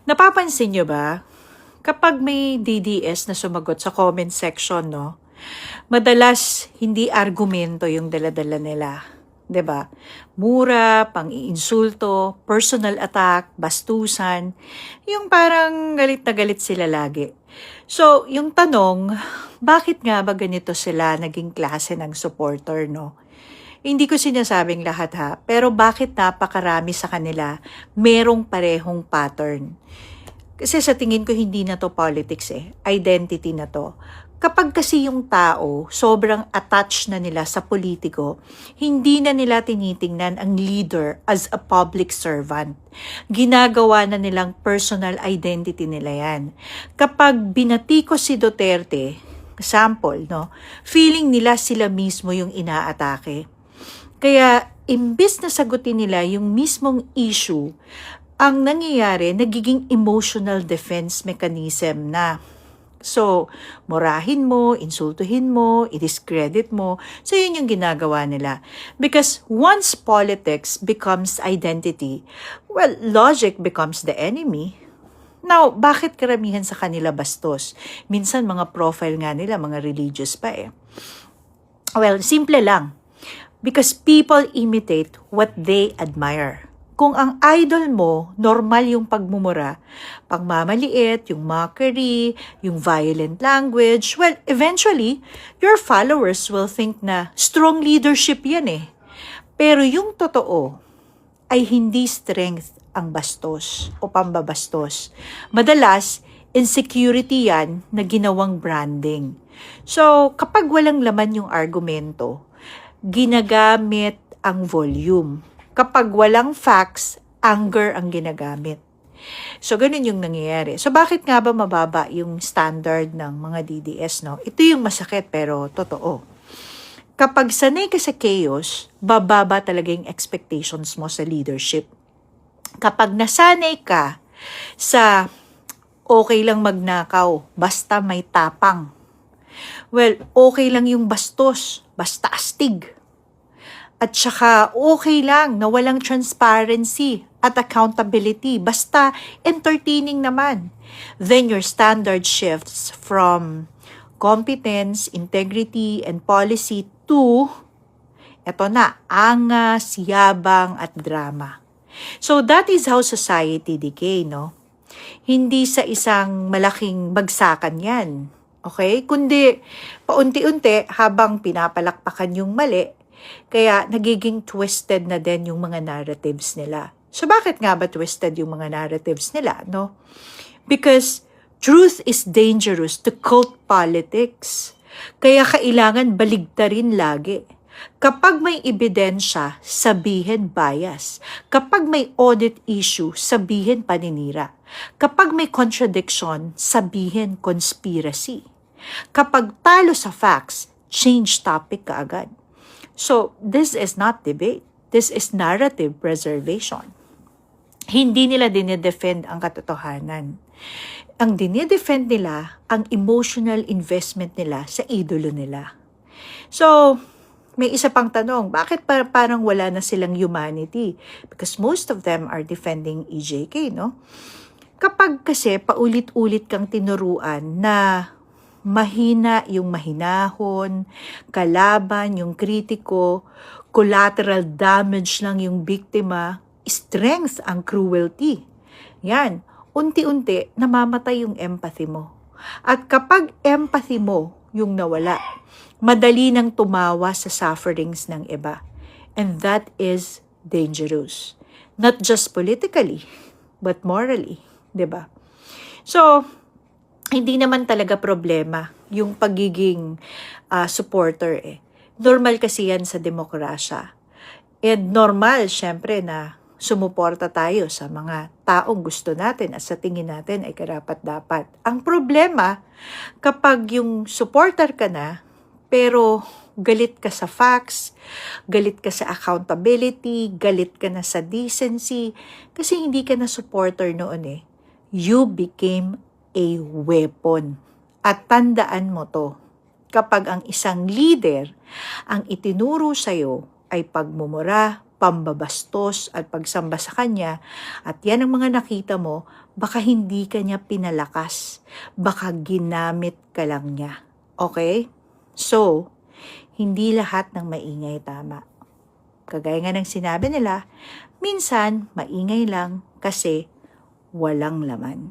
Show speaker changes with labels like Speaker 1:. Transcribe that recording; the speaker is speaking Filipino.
Speaker 1: Napapansin nyo ba, kapag may DDS na sumagot sa comment section, no, madalas hindi argumento yung daladala nila. 'Di ba? Mura, pang-iinsulto, personal attack, bastusan, yung parang galit na galit sila lagi. So, yung tanong, bakit nga ba ganito sila naging klase ng supporter, no? Hindi ko sinasabing lahat ha, pero bakit napakarami sa kanila merong parehong pattern? Kasi sa tingin ko hindi na to politics identity na to. Kapag kasi yung tao sobrang attached na nila sa politiko, hindi na nila tinitingnan ang leader as a public servant. Ginagawa na nilang personal identity nila yan. Kapag binatiko si Duterte, sample, no, feeling nila sila mismo yung inaatake. Kaya, imbis na sagutin nila yung mismong issue, ang nangyayari, nagiging emotional defense mechanism na. So, murahin mo, insultuhin mo, i-discredit mo. So, yun yung ginagawa nila. Because once politics becomes identity, well, logic becomes the enemy. Now, bakit karamihan sa kanila bastos? Minsan, mga profile nga nila, mga religious pa Well, simple lang. Because people imitate what they admire. Kung ang idol mo, normal yung pagmumura, pagmamaliit, yung mockery, yung violent language, well, eventually, your followers will think na strong leadership yan Pero yung totoo ay hindi strength ang bastos o pambabastos. Madalas, insecurity yan na ginawang branding. So, kapag walang laman yung argumento, ginagamit ang volume. Kapag walang facts, anger ang ginagamit. So, ganun yung nangyayari. So, bakit nga ba mababa yung standard ng mga DDS, no? Ito yung masakit pero totoo. Kapag sanay ka sa chaos, bababa talaga yung expectations mo sa leadership. Kapag nasanay ka sa okay lang magnakaw, basta may tapang. Well, okay lang yung bastos, basta astig. At saka okay lang na walang transparency at accountability. Basta entertaining naman. Then your standard shifts from competence, integrity, and policy to, eto na, angas, yabang, at drama. So that is how society decay, no? Hindi sa isang malaking bagsakan yan. Okay? Kundi paunti-unti habang pinapalakpakan yung mali, kaya nagiging twisted na din yung mga narratives nila. So bakit nga ba twisted yung mga narratives nila, no? Because truth is dangerous to cult politics. Kaya kailangan baligtarin lagi. Kapag may ebidensya, sabihin bias. Kapag may audit issue, sabihin paninira. Kapag may contradiction, sabihin conspiracy. Kapag talo sa facts, change topic kaagad. So, this is not debate. This is narrative preservation. Hindi nila dinedefend ang katotohanan. Ang dinedefend nila, ang emotional investment nila sa idolo nila. So, may isa pang tanong, bakit parang wala na silang humanity? Because most of them are defending EJK, no? Kapag kasi paulit-ulit kang tinuruan na mahina yung mahinahon, kalaban yung kritiko, collateral damage lang yung biktima, strength ang cruelty. Yan, unti-unti namamatay yung empathy mo. At kapag empathy mo yung nawala, madali nang tumawa sa sufferings ng iba. And that is dangerous. Not just politically, but morally. 'Di ba? So, hindi naman talaga problema yung pagiging supporter Normal kasi yan sa demokrasya. And normal, syempre, na sumuporta tayo sa mga taong gusto natin at sa tingin natin ay karapat-dapat. Ang problema, kapag yung supporter ka na, pero galit ka sa facts, galit ka sa accountability, galit ka na sa decency, kasi hindi ka na supporter noon you became a weapon. At tandaan mo to, kapag ang isang leader, ang itinuro sa'yo ay pagmumura, pambabastos at pagsamba sa kanya, at yan ang mga nakita mo, baka hindi ka niya pinalakas. Baka ginamit ka lang niya. Okay? So, hindi lahat ng maingay tama. Kagaya nga ng sinabi nila, minsan maingay lang kasi walang laman.